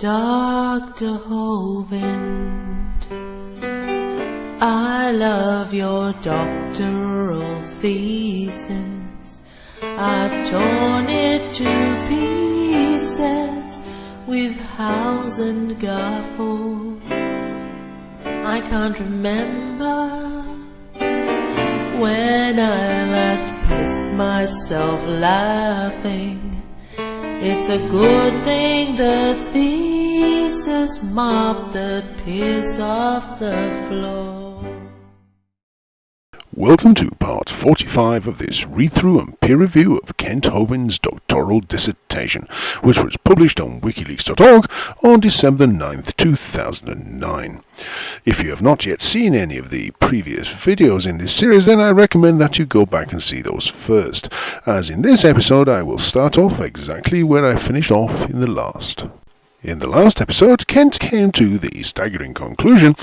Dr. Hovind, I love your doctoral thesis. I've torn it to pieces with house and gaffle. I can't remember when I last pissed myself laughing. It's a good thing the thesis mopped the piss off the floor. Welcome to part 45 of this read-through and peer review of Kent Hovind's doctoral dissertation, which was published on wikileaks.org on December 9th, 2009. If you have not yet seen any of the previous videos in this series, then I recommend that you go back and see those first, as in this episode I will start off exactly where I finished off in the last. In the last episode, Kent came to the staggering conclusion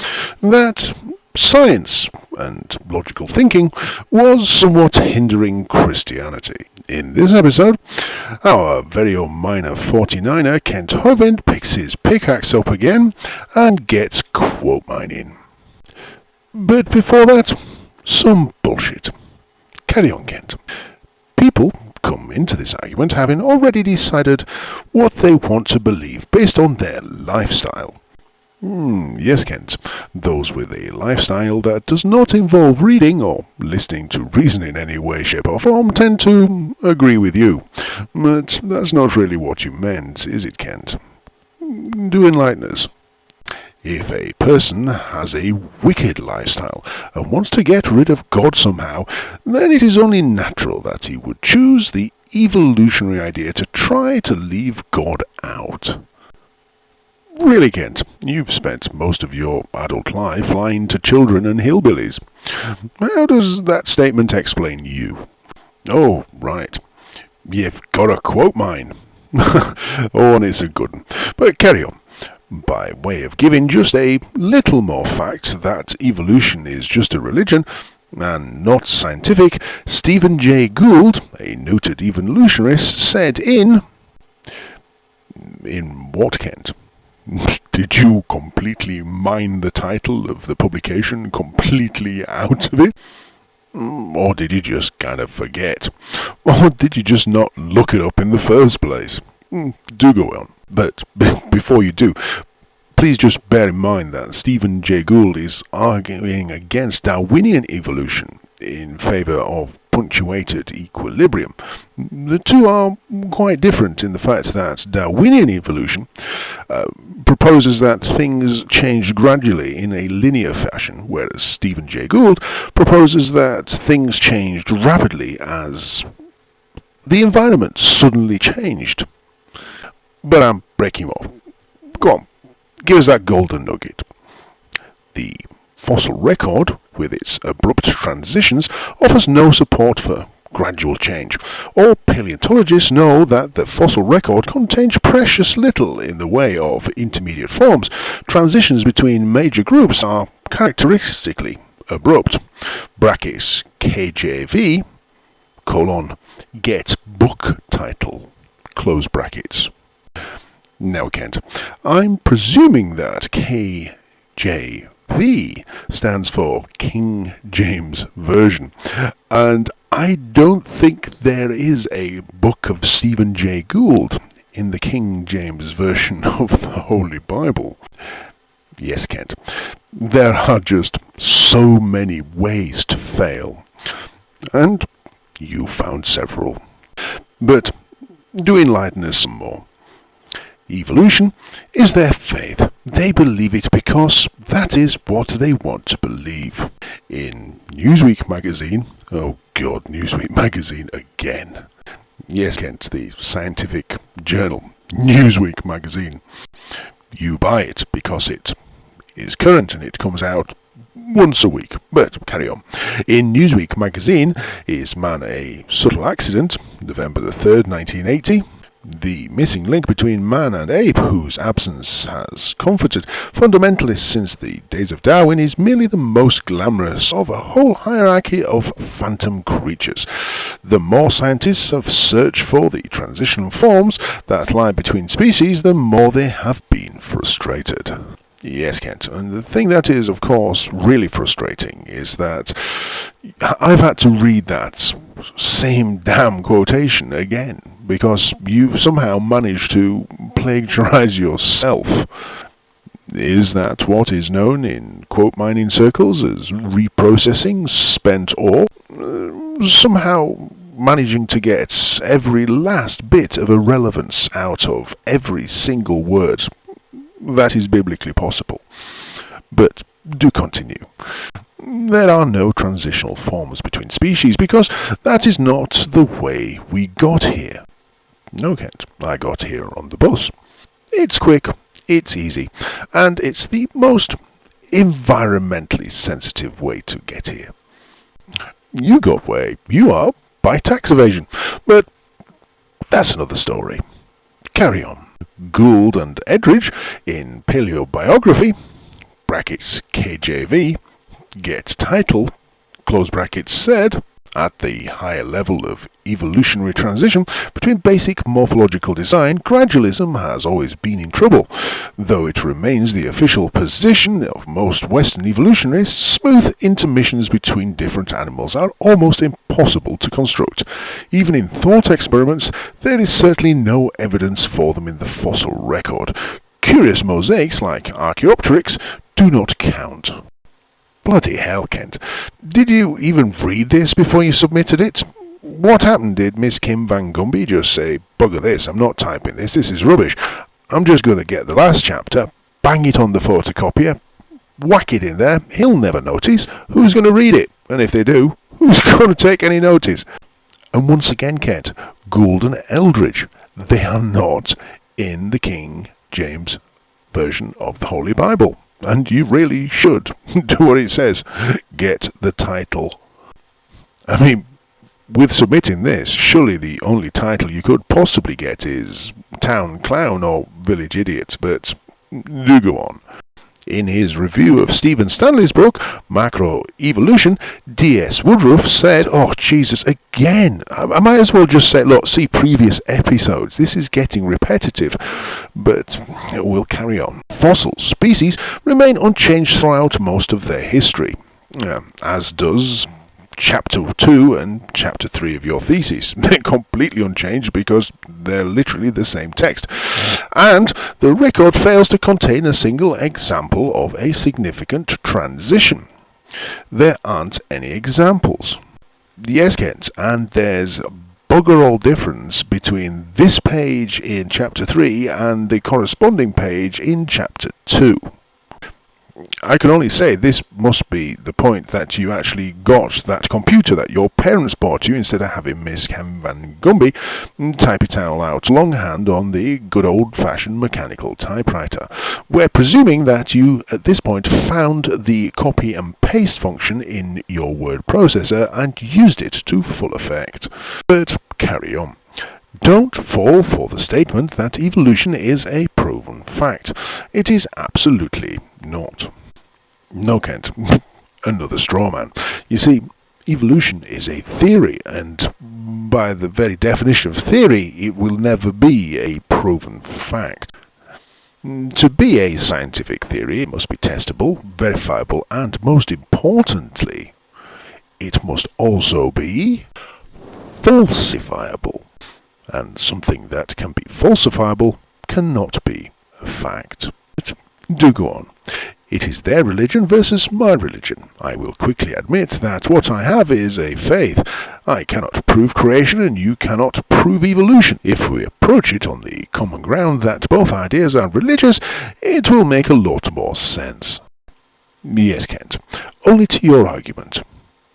that science and logical thinking was somewhat hindering Christianity. In this episode, our very own minor 49er Kent Hovind picks his pickaxe up again and gets quote mining. But before that, some bullshit. Carry on, Kent. People come into this argument having already decided what they want to believe based on their lifestyle. Yes, Kent, those with a lifestyle that does not involve reading or listening to reason in any way, shape or form tend to agree with you. But that's not really what you meant, is it, Kent? Do enlighten us. If a person has a wicked lifestyle and wants to get rid of God somehow, then it is only natural that he would choose the evolutionary idea to try to leave God out. Really, Kent, you've spent most of your adult life lying to children and hillbillies. How does that statement explain you? Oh, right. You've got a quote mine. Oh, and it's a good one. But carry on. By way of giving just a little more fact that evolution is just a religion and not scientific, Stephen Jay Gould, a noted evolutionist, said in what, Kent? Did you completely mine the title of the publication completely out of it? Or did you just kind of forget? Or did you just not look it up in the first place? Do go on. But before you do, please just bear in mind that Stephen Jay Gould is arguing against Darwinian evolution in favour of punctuated equilibrium. The two are quite different in the fact that Darwinian evolution proposes that things change gradually in a linear fashion, whereas Stephen Jay Gould proposes that things changed rapidly as the environment suddenly changed. But I'm breaking off. Go on, give us that golden nugget. The fossil record, with its abrupt transitions, offers no support for gradual change. All paleontologists know that the fossil record contains precious little in the way of intermediate forms. Transitions between major groups are characteristically abrupt. Brackets KJV, get book title, close brackets. Now, Kent, I'm presuming that KJV stands for King James Version, and I don't think there is a book of Stephen Jay Gould in the King James Version of the Holy Bible. Yes, Kent, there are just so many ways to fail, and you found several. But do enlighten us some more. Evolution is their faith. They believe it because that is what they want to believe. In Newsweek magazine, oh God, Newsweek magazine again. Yes, Kent, the scientific journal, Newsweek magazine. You buy it because it is current and it comes out once a week. But carry on. In Newsweek magazine, is man a subtle accident, November the 3rd, 1980. The missing link between man and ape, whose absence has comforted fundamentalists since the days of Darwin, is merely the most glamorous of a whole hierarchy of phantom creatures. The more scientists have searched for the transitional forms that lie between species, the more they have been frustrated. Yes, Kent, and the thing that is, of course, really frustrating is that I've had to read that same damn quotation again, because you've somehow managed to plagiarize yourself. Is that what is known in quote mining circles as reprocessing spent ore? Somehow managing to get every last bit of irrelevance out of every single word that is biblically possible. But do continue. There are no transitional forms between species because that is not the way we got here. No, Kent, I got here on the bus. It's quick, it's easy, and it's the most environmentally sensitive way to get here. You got where you are by tax evasion, but that's another story. Carry on. Gould and Edridge, in paleobiography, brackets KJV, gets title, close brackets said, at the higher level of evolutionary transition between basic morphological design, gradualism has always been in trouble. Though it remains the official position of most Western evolutionists, smooth intermissions between different animals are almost impossible to construct. Even in thought experiments, there is certainly no evidence for them in the fossil record. Curious mosaics like Archaeopteryx do not count. Bloody hell, Kent. Did you even read this before you submitted it? What happened? Did Miss Kim Van Gumby just say, bugger this, I'm not typing this is rubbish. I'm just going to get the last chapter, bang it on the photocopier, whack it in there, he'll never notice. Who's going to read it? And if they do, who's going to take any notice? And once again, Kent, Gould and Eldridge, they are not in the King James Version of the Holy Bible. And you really should do what it says. Get the title. I mean, with submitting this, surely the only title you could possibly get is Town Clown or Village Idiot, but do go on. In his review of Stephen Stanley's book, Macroevolution, D.S. Woodruff said, oh Jesus, again, I might as well just say, look, see previous episodes, this is getting repetitive, but we'll carry on. Fossil species remain unchanged throughout most of their history, as does Chapter 2 and Chapter 3 of your thesis. They're completely unchanged because they're literally the same text. And the record fails to contain a single example of a significant transition. There aren't any examples. Yes, Kent, and there's bugger all difference between this page in Chapter 3 and the corresponding page in Chapter 2. I can only say this must be the point that you actually got that computer that your parents bought you instead of having Miss Kim Van Gumby type it all out longhand on the good old-fashioned mechanical typewriter. We're presuming that you at this point found the copy and paste function in your word processor and used it to full effect. But carry on. Don't fall for the statement that evolution is a proven fact. It is absolutely not. No, Kent. Another straw man. You see, evolution is a theory, and by the very definition of theory, it will never be a proven fact. To be a scientific theory, it must be testable, verifiable, and most importantly, it must also be falsifiable. And something that can be falsifiable cannot be a fact. But do go on. It is their religion versus my religion. I will quickly admit that what I have is a faith. I cannot prove creation and you cannot prove evolution. If we approach it on the common ground that both ideas are religious, it will make a lot more sense. Yes, Kent, only to your argument.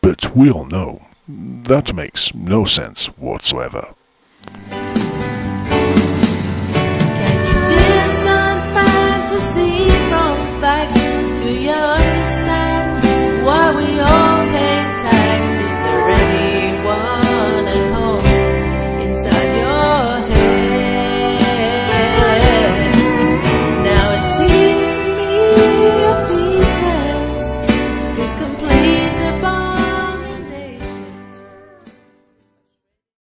But we all know that makes no sense whatsoever.